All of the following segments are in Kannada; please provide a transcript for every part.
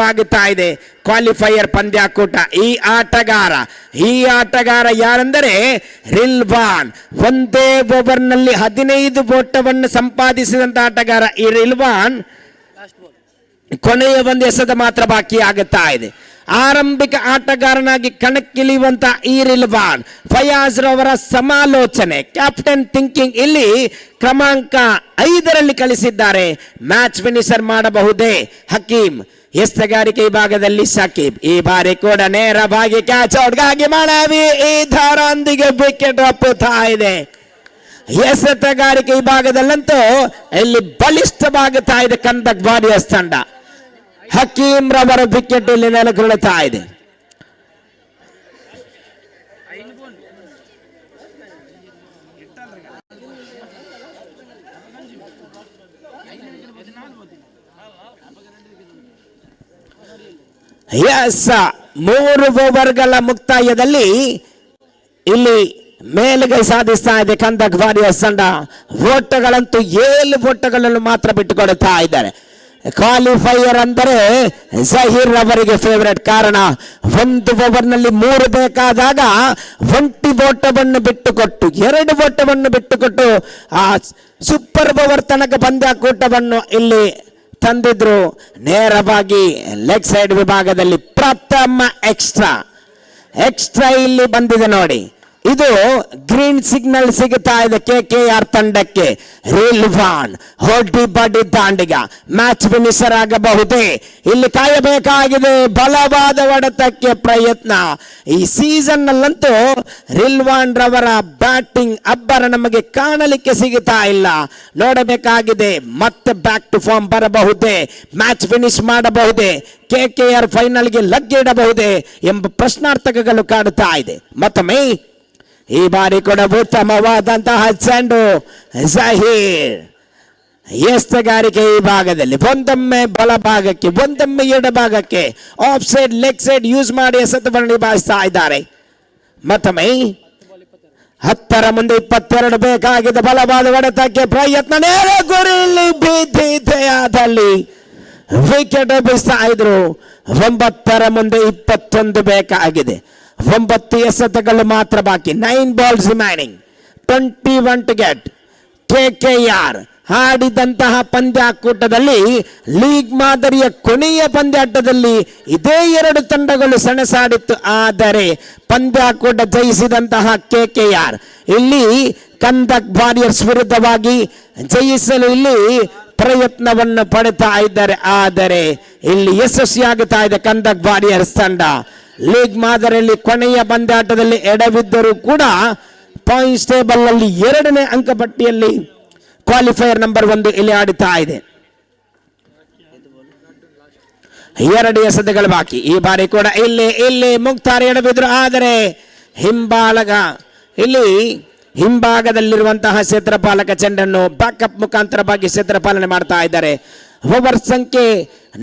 ಆಗುತ್ತಾ ಇದೆ ಕ್ವಾಲಿಫೈಯರ್ ಪಂದ್ಯಾಕೂಟ. ಈ ಆಟಗಾರ ಯಾರೆಂದರೆ ರಿಲ್ವಾನ್. ಒಂದೇ ಓವರ್ನಲ್ಲಿ 15 ಓಟವನ್ನು ಸಂಪಾದಿಸಿದಂತ ಆಟಗಾರ ಈ ರಿಲ್ವಾನ್. ಕೊನೆಯ ಒಂದು ಎಸೆತ ಮಾತ್ರ ಬಾಕಿ ಆಗುತ್ತಾ ಇದೆ. ಆರಂಭಿಕ ಆಟಗಾರನಾಗಿ ಕಣಕ್ಕಿಳಿಯುವಂತ ಈ ರಿಲ್ವಾನ್ ಫಯಾಜ್ ರವರ ಸಮಾಲೋಚನೆ, ಕ್ಯಾಪ್ಟನ್ ಥಿಂಕಿಂಗ್ ಇಲ್ಲಿ ಕ್ರಮಾಂಕ 5ರಲ್ಲಿ ಕಳಿಸಿದ್ದಾರೆ. ಮ್ಯಾಚ್ ಫಿನಿಶರ್ ಮಾಡಬಹುದೇ ಹಕೀಮ್. ಎಸ್ತಗಾರಿಕೆ ವಿಭಾಗದಲ್ಲಿ ಶಕೀಬ್. ಈ ಬಾರಿ ಕೂಡ ನೇರವಾಗಿ ಕ್ಯಾಚ್ ಔಟ್ಗಾಗಿ ಮನವಿ. ಇದರೊಂದಿಗೆ ವಿಕೆಟ್ ಒಪ್ಪುತ್ತಾ ಇದೆ. ಎಸೆತಗಾರಿಕೆ ವಿಭಾಗದಲ್ಲಂತೂ ಇಲ್ಲಿ ಬಲಿಷ್ಠವಾಗುತ್ತಾ ಇದೆ ಕಂದಕ್ ವಾರಿಯರ್ಸ್ ತಂಡ. ಹಕೀಮ್ ರವರ ವಿಕೆಟ್ ಇಲ್ಲಿ ನೆಲೆಗೊಳ್ಳುತ್ತಾ ಇದೆ. ಎಸ್, 3 ಓವರ್ಗಳ ಮುಕ್ತಾಯದಲ್ಲಿ ಇಲ್ಲಿ ಮೇಲುಗೈ ಸಾಧಿಸ್ತಾ ಇದೆ ಕಂದಕ್ ವಾರಿಯರ್ಸ್ ತಂಡ. ಓಟಗಳಂತೂ 7 ಓಟಗಳನ್ನು ಮಾತ್ರ ಬಿಟ್ಟುಕೊಡುತ್ತಾ ಇದ್ದಾರೆ. ಕ್ವಾಲಿಫೈಯರ್ ಅಂದರೆ ಜಹೀರ್ ಅವರಿಗೆ ಫೇವರೇಟ್. ಕಾರಣ 1 ಓವರ್ನಲ್ಲಿ 3 ಬೇಕಾದಾಗ 1 ಓಟವನ್ನು ಬಿಟ್ಟುಕೊಟ್ಟು 2 ಓಟವನ್ನು ಬಿಟ್ಟುಕೊಟ್ಟು ಆ ಸೂಪರ್ ಓವರ್ ತನಕ ಪಂದ್ಯಾಕೂಟವನ್ನು ಇಲ್ಲಿ ತಂದಿದ್ರು. ನೇರವಾಗಿ ಲೆಗ್ ಸೈಡ್ ವಿಭಾಗದಲ್ಲಿ ಪ್ರಥಮ ಎಕ್ಸ್ಟ್ರಾ ಇಲ್ಲಿ ಬಂದಿದೆ ನೋಡಿ. ಇದು ಗ್ರೀನ್ ಸಿಗ್ನಲ್ ಸಿಗುತ್ತಾ ಇದೆ KKR ತಂಡಕ್ಕೆ. ರಿಲ್ವಾನ್ ಹೊಡಿ ಬಡಿ ದಾಂಡಿಗ ಮ್ಯಾಚ್ ಫಿನಿಶರ್ ಆಗಬಹುದೇ? ಇಲ್ಲಿ ಕಾಯಬೇಕಾಗಿದೆ. ಬಲವಾದ ಹೊಡೆತಕ್ಕೆ ಪ್ರಯತ್ನ. ಈ ಸೀಸನ್ ನಲ್ಲಂತೂ ರಿಲ್ವಾನ್ ರವರ ಬ್ಯಾಟಿಂಗ್ ಅಬ್ಬರ ನಮಗೆ ಕಾಣಲಿಕ್ಕೆ ಸಿಗುತ್ತಾ ಇಲ್ಲ. ನೋಡಬೇಕಾಗಿದೆ ಮತ್ತೆ ಬ್ಯಾಕ್ ಟು ಫಾರ್ಮ್ ಬರಬಹುದೇ? ಮ್ಯಾಚ್ ಫಿನಿಶ್ ಮಾಡಬಹುದೇ? KKR ಫೈನಲ್ಗೆ ಲಗ್ಗಿಡಬಹುದೇ ಎಂಬ ಪ್ರಶ್ನಾರ್ಥಕಗಳು ಕಾಡುತ್ತಾ ಇದೆ. ಮತ್ತೊಮ್ಮೆ ಈ ಬಾರಿ ಕೂಡ ಉತ್ತಮವಾದಂತಹ ಚೆಂಡು ಜಹೀರ್. ಎಸ್ತಗಾರಿಕೆ ಈ ಭಾಗದಲ್ಲಿ ಒಂದೊಮ್ಮೆ ಬಲಭಾಗಕ್ಕೆ ಒಂದೊಮ್ಮೆ ಎಡಭಾಗಕ್ಕೆ of side leg side use ಮಾಡಿ ಎಸೆತವನ್ನು ನಿಭಾಯಿಸ್ತಾ ಇದ್ದಾರೆ. ಮತ್ತೊಮ್ಮೆ 10ರ ಮುಂದೆ 22 ಬೇಕಾಗಿದೆ. ಬಲವಾದ ಹೊಡೆತಕ್ಕೆ ಪ್ರಯತ್ನ. ನೇರ ಗುರಿಯಲ್ಲಿ ಬಿದ್ದಿದೆಯಾದಲ್ಲಿ ವಿಕೆಟ್ ಎಬ್ಬಿಸ್ತಾ ಇದ್ರು. 9ರ ಮುಂದೆ 21 ಬೇಕಾಗಿದೆ. 9 ಎಸೆತಗಳು ಮಾತ್ರ ಬಾಕಿ. 9 balls remaining, 21 to get. KKR ಆಡಿದಂತಹ ಪಂದ್ಯಾಕೂಟದಲ್ಲಿ ಲೀಗ್ ಮಾದರಿಯ ಕೊನೆಯ ಪಂದ್ಯಾಟದಲ್ಲಿ ಇದೇ 2 ತಂಡಗಳು ಸೆಣಸಾಡಿತ್ತು. ಆದರೆ ಪಂದ್ಯಾಕೂಟ ಜಯಿಸಿದಂತಹ KKR ಇಲ್ಲಿ ಕಂದಕ್ ವಾರಿಯರ್ಸ್ ವಿರುದ್ಧವಾಗಿ ಜಯಿಸಲು ಇಲ್ಲಿ ಪ್ರಯತ್ನವನ್ನು ಪಡುತ್ತಾ ಇದ್ದಾರೆ. ಆದರೆ ಇಲ್ಲಿ ಯಶಸ್ವಿಯಾಗುತ್ತಾ ಇದೆ ಕಂದಕ್ ವಾರಿಯರ್ಸ್ ತಂಡ. ಲೀಗ್ ಮಾದರಿಯಲ್ಲಿ ಕೊನೆಯ ಪಂದ್ಯಾಟದಲ್ಲಿ ಎಡವಿದ್ದರೂ ಕೂಡ ಪಾಯಿಂಟ್ಸ್ ಟೇಬಲ್ ನಲ್ಲಿ 2ನೇ ಅಂಕಪಟ್ಟಿಯಲ್ಲಿ ಕ್ವಾಲಿಫೈಯರ್ ನಂಬರ್ 1 ಇಲ್ಲಿ ಆಡುತ್ತಾ ಇದೆ. 2 ಎಸೆತಗಳು ಬಾಕಿ. ಈ ಬಾರಿ ಕೂಡ ಇಲ್ಲಿ ಮುಕ್ತಾರ್ ಎಡವಿದ್ರು. ಆದರೆ ಹಿಂಭಾಗದಲ್ಲಿರುವಂತಹ ಕ್ಷೇತ್ರಪಾಲಕ ಚೆಂಡನ್ನು ಬ್ಯಾಕಪ್ ಮುಖಾಂತರವಾಗಿ ಕ್ಷೇತ್ರಪಾಲನೆ ಮಾಡ್ತಾ ಇದ್ದಾರೆ. ಓವರ್ ಸಂಖ್ಯೆ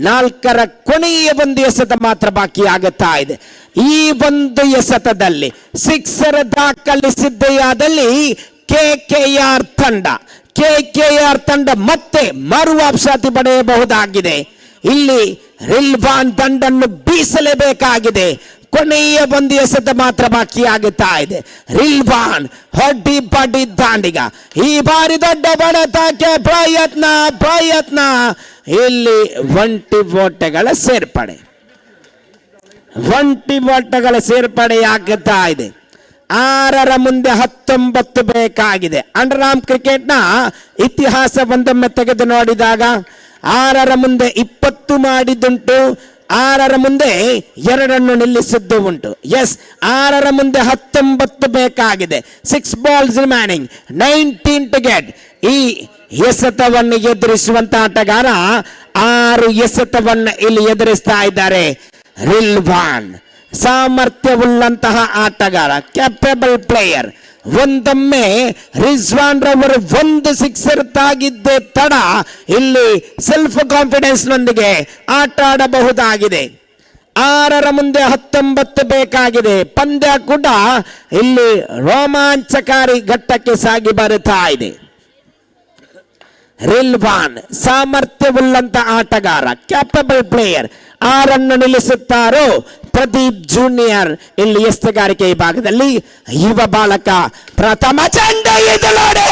4ರ ಕೊನೆಯ ಒಂದು ಎಸೆತ ಮಾತ್ರ ಬಾಕಿ ಆಗುತ್ತಾ ಇದೆ. ಈ ಒಂದು ಎಸೆತದಲ್ಲಿ 6 ದಾಖಲಿಸಿದ್ದೆಯಾದಲ್ಲಿ KKR ತಂಡ ಮತ್ತೆ ಮರುವಾಪಸಾತಿ ಪಡೆಯಬಹುದಾಗಿದೆ. ಇಲ್ಲಿ ರಿಲ್ವಾನ್ ದಂಡನ್ನು ಬೀಸಲೇಬೇಕಾಗಿದೆ. ಕೊನೆಯ ಒಂದು ಎಸೆತ ಮಾತ್ರ ಬಾಕಿ ಆಗುತ್ತಾ ಇದೆ. ರಿಲ್ವಾನ್ ಹೊಡಿ ಬಡಿ ದಾಂಡಿಗ. ಈ ಬಾರಿ ದೊಡ್ಡ ಬಡತಕ್ಕೆ ಪ್ರಯತ್ನ. ಇಲ್ಲಿ 20 ಓಟಗಳ ಸೇರ್ಪಡೆಯಾಗುತ್ತಾ ಇದೆ. 6ರ ಮುಂದೆ 19 ಬೇಕಾಗಿದೆ. ಅಂಡರ್ ಆರ್ಮ್ ಕ್ರಿಕೆಟ್ನ ಇತಿಹಾಸ ಒಂದೊಮ್ಮೆ ತೆಗೆದು ನೋಡಿದಾಗ 6ರ ಮುಂದೆ 20 ಮಾಡಿದ್ದುಂಟು, 6ರ ಮುಂದೆ 2 ನಿಲ್ಲಿಸಿದ್ದು ಉಂಟು. ಎಸ್, 6ರ ಮುಂದೆ 19 ಬೇಕಾಗಿದೆ. 6 balls ರಿಮೈನಿಂಗ್, 19 to get. ಈ ಎಸೆತವನ್ನು ಎದುರಿಸುವಂತ ಆಟಗಾರ 6 ಎಸೆತವನ್ನು ಇಲ್ಲಿ ಎದುರಿಸ್ತಾ ಇದ್ದಾರೆ. ರಿಲ್ವಾನ್ ಸಾಮರ್ಥ್ಯವುಳ್ಳಂತಹ ಆಟಗಾರ, ಕ್ಯಾಪಬಲ್ ಪ್ಲೇಯರ್. ಒಂದೊಮ್ಮೆ ರಿಜ್ವಾನ್ ರವರು 1 ಸಿಕ್ಸರ್ ತಾಗಿದ್ದೇ ತಡ ಇಲ್ಲಿ ಸೆಲ್ಫ್ ಕಾನ್ಫಿಡೆನ್ಸ್ ನೊಂದಿಗೆ ಆಟ ಆಡಬಹುದಾಗಿದೆ. 6ರ ಮುಂದೆ 19 ಬೇಕಾಗಿದೆ. ಪಂದ್ಯ ಕೂಡ ಇಲ್ಲಿ ರೋಮಾಂಚಕಾರಿ ಘಟ್ಟಕ್ಕೆ ಸಾಗಿ ಬರುತ್ತಾ ಇದೆ. ರಿಲ್ವಾನ್ ಸಾಮರ್ಥ್ಯವುಳ್ಳಂತ ಆಟಗಾರ, ಕ್ಯಾಪಬಲ್ ಪ್ಲೇಯರ್. 6 ನಿಲ್ಲಿಸುತ್ತಾರೋ ಪ್ರದೀಪ್ ಜೂನಿಯರ್. ಇಲ್ಲಿ ಎಸ್ತುಗಾರಿಕೆ ವಿಭಾಗದಲ್ಲಿ ಯುವ ಬಾಲಕ ಪ್ರಥಮ ಚೆಂಡು. ಇದು ನೋಡಿ,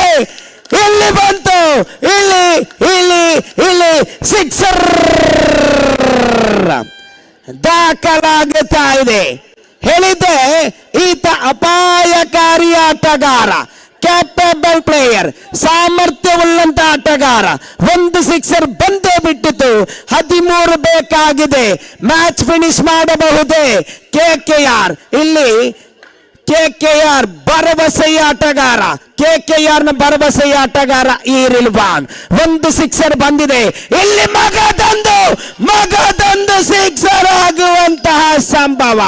ಇಲ್ಲಿ ಬಂತು, ಇಲ್ಲಿ ಇಲ್ಲಿ ಇಲ್ಲಿ ಸಿಕ್ಸರ್ ದಾಖಲಾಗುತ್ತಾ ಇದೆ. ಹೇಳಿದ್ದೆ ಈತ ಅಪಾಯಕಾರಿ ಆಟಗಾರ, ಕ್ಯಾಪಬಲ್ ಪ್ಲೇಯರ್, ಸಾಮರ್ಥ್ಯವುಳ್ಳಂತ ಆಟಗಾರ. 1 ಸಿಕ್ಸರ್ ಬಂದೇ ಬಿಟ್ಟಿತು. 13 ಬೇಕಾಗಿದೆ. ಮ್ಯಾಚ್ ಫಿನಿಶ್ ಮಾಡಬಹುದೇ KKR. ಇಲ್ಲಿ KKR ಭರವಸೆಯ ಆಟಗಾರ, KKR ನ ಭರವಸೆಯ ಆಟಗಾರ ಈ ರಿಲ್ವಾನ್. 1 ಸಿಕ್ಸರ್ ಬಂದಿದೆ. ಇಲ್ಲಿ ಮಗದೊಂದು ಸಿಕ್ಸರ್ ಆಗುವಂತಹ ಸಂಭವ.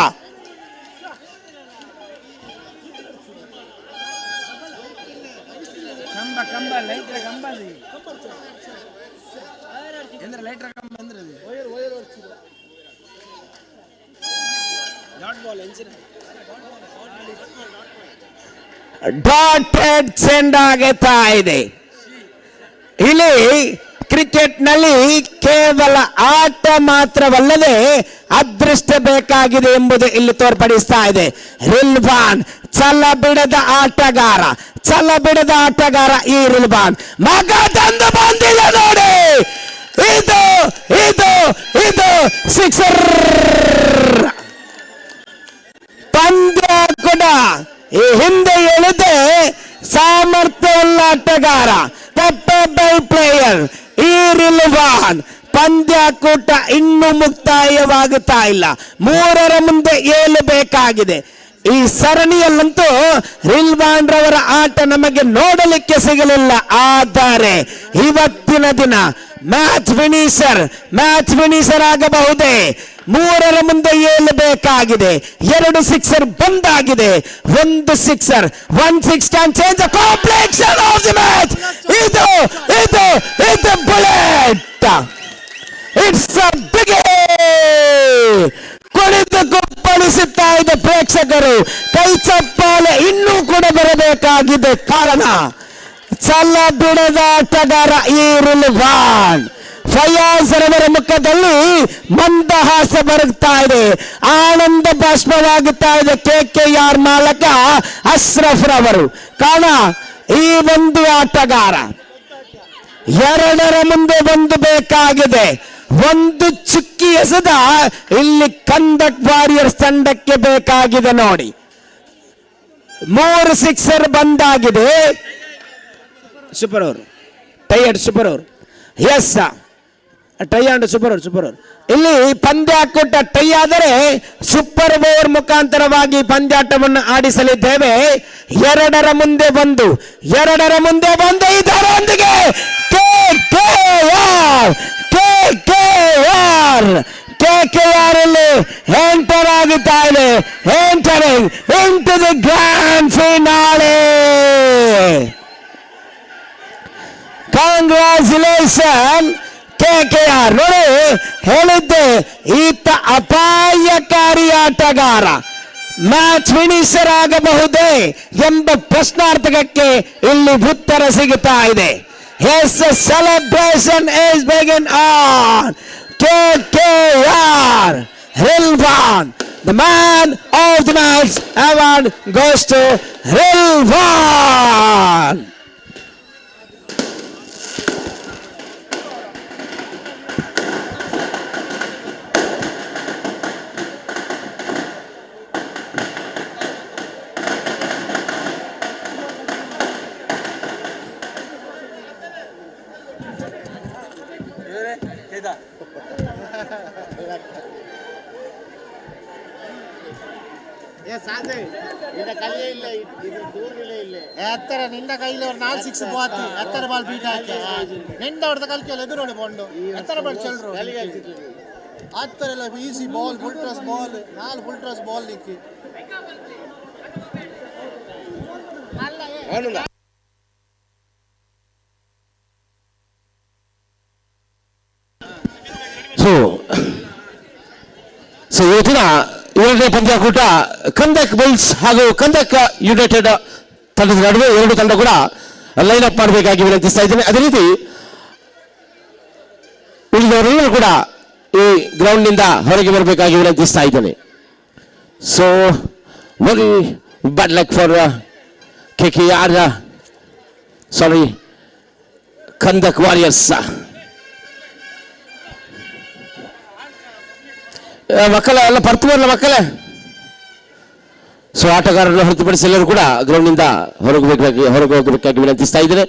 ಡಾಟೆಡ್ ಚೆಂಡಾಗುತ್ತಾ ಇದೆ. ಇಲ್ಲಿ ಕ್ರಿಕೆಟ್ ನಲ್ಲಿ ಕೇವಲ ಆಟ ಮಾತ್ರವಲ್ಲದೆ ಅದೃಷ್ಟ ಬೇಕಾಗಿದೆ ಎಂಬುದು ಇಲ್ಲಿ ತೋರ್ಪಡಿಸ್ತಾ ಇದೆ. ರಿಲ್ವಾನ್ ಛಲ ಬಿಡದ ಆಟಗಾರ ಈ ರಿಲ್ವಾನ್. ಮಗದೊಂದು ಬಂದಿದೆ ನೋಡಿ, ಇದು ಸಿಕ್ಸರ್. ಪಂದ್ಯ ಕೂಡ ಈ ಹಿಂದೆ ಎಳೆದೆ ಸಾಮರ್ಥ್ಯವುಳ್ಳ ಆಟಗಾರ, ಕ್ಯಾಪಬಲ್ ಪ್ಲೇಯರ್ ಈ ರಿಲ್ವಾನ್. ಪಂದ್ಯಾಕೂಟ ಇನ್ನೂ ಮುಕ್ತಾಯವಾಗುತ್ತಾ ಇಲ್ಲ. 3ರ ಮುಂದೆ ಏಳಬೇಕಾಗಿದೆ. ಈ ಸರಣಿಯಲ್ಲಂತೂ ರಿಲ್ವಾನ್ ರವರ ಆಟ ನಮಗೆ ನೋಡಲಿಕ್ಕೆ ಸಿಗಲಿಲ್ಲ. ಆದರೆ ಇವತ್ತಿನ ದಿನ ಮ್ಯಾಚ್ ಫಿನಿಷರ್ ಆಗಬಹುದೇ? 3ರ ಮುಂದೆ ಏಳಬೇಕಾಗಿದೆ. 2 ಸಿಕ್ಸರ್ ಬಂದಾಗಿದೆ. 1 sixer, 1 6 can change the complexion of the match. ಇದು ಬುಲೆಟ್. ಇಟ್ಸ್ ಅ ಬಿಗ್ ಕುಳಿತು ಕುಪ್ಪಳಿಸುತ್ತಾ ಇದೆ ಪ್ರೇಕ್ಷಕರು. ಕೈ ಚಪ್ಪಾಳೆ ಇನ್ನೂ ಕೂಡ ಬರಬೇಕಾಗಿದೆ. ಕಾರಣ ಛಲ ಬಿಡದ ಆಟಗಾರ ಈ ರಿಲ್ವಾನ್. ಫಯಾಜ್ ರವರ ಮುಖದಲ್ಲಿ ಮಂದಹಾಸ ಬರುತ್ತಾ ಇದೆ, ಆನಂದ ಬಾಷ್ಪವಾಗುತ್ತಾ ಇದೆ. KKR ಮಾಲಕ ಅಶ್ರಫ್ ರವರು. ಕಾರಣ ಈ ಒಂದು ಆಟಗಾರ 2ರ ಮುಂದೆ ಒಂದು ಬೇಕಾಗಿದೆ. 1 ಚುಕ್ಕಿ ಎಸೆದ ಇಲ್ಲಿ ಕಂದಕ್ ವಾರಿಯರ್ಸ್ ತಂಡಕ್ಕೆ ಬೇಕಾಗಿದೆ ನೋಡಿ. 3 ಸಿಕ್ಸರ್ ಬಂದಾಗಿದೆ. ಸೂಪರ್ ಓವರ್, ಟೈರ್ಡ್ super over. Yes, tie and super over. ಇಲ್ಲಿ ಪಂದ್ಯಾಕೂಟ ಟೈ ಆದರೆ ಸೂಪರ್ ಓವರ್ ಮುಖಾಂತರವಾಗಿ ಪಂದ್ಯಾಟವನ್ನು ಆಡಿಸಲಿದ್ದೇವೆ. 2ರ ಮುಂದೆ ಬಂದು ಇದರೊಂದಿಗೆ KKR ಅಲ್ಲಿ ಎಂಟರ್ ಆಗುತ್ತಾ ಇದೆ. Entering into the grand finale. Congratulation KKR. ನೋಡಿ, ಹೇಳಿದ್ದೆ ಈತ ಅಪಾಯಕಾರಿ ಆಟಗಾರ, ಮ್ಯಾಚ್ ಫಿನಿಷರ್ ಆಗಬಹುದೇ ಎಂಬ ಪ್ರಶ್ನಾರ್ಥಕಕ್ಕೆ ಇಲ್ಲಿ ಉತ್ತರ ಸಿಗುತ್ತಾ ಇದೆ. Yes, the celebration is begin on. KKR Rilvan, the man of the match award goes to Rilvan. ಎತ್ತರ ನಿಂದ ಕೈಲಿ ಅವ್ರು 4 6 ಬಾತಿ ಎತ್ತರ ಬಾಲ್ ಬೀಟ್ ಹಾಕಿ ನಿಂದ ಹೊಡೆದ ಕಲ್ಕೆಲ್ಲ ಎದುರು ನೋಡಿ ಬಂಡು ಎತ್ತರ ಬಾಲ್ ಚೆಲ್ರು ಹತ್ತರ ಎಲ್ಲ easy ball full toss ball 4 full toss ball ನಿಕ್ಕಿ ಸೊ ಇವತ್ತಿನ 7ನೇ ಪಂದ್ಯಾಕೂಟ ಕಂದಕ್ ಬುಲ್ಸ್ ಹಾಗೂ ಕಂದಕ್ ಯುನೈಟೆಡ್ ತಂಡದ ನಡುವೆ 2 ತಂಡ ಕೂಡ ಲೈನ್ ಅಪ್ ಮಾಡಬೇಕಾಗಿ ವಿನಂತಿಸ್ತಾ ಇದ್ದೇನೆ. ಅದೇ ರೀತಿ ಉಳಿದವರೆಲ್ಲರೂ ಕೂಡ ಈ ಗ್ರೌಂಡ್ನಿಂದ ಹೊರಗೆ ಬರಬೇಕಾಗಿ ವಿನಂತಿಸ್ತಾ ಇದ್ದೇನೆ. So very bad luck for KKR, sorry Kandak warriors. ಮಕ್ಕಳ ಎಲ್ಲ ಪರ್ತು ಬರಲ್ಲ ಮಕ್ಕಳೇ. ಸೊ ಆಟಗಾರರನ್ನು ಹೊರತುಪಡಿಸಿ ಎಲ್ಲರೂ ಕೂಡ ಗ್ರೌಂಡ್ನಿಂದ ಹೊರಗೆ ಹೋಗಬೇಕಾಗಿ ವಿನಂತಿಸ್ತಾ ಇದ್ದೇನೆ.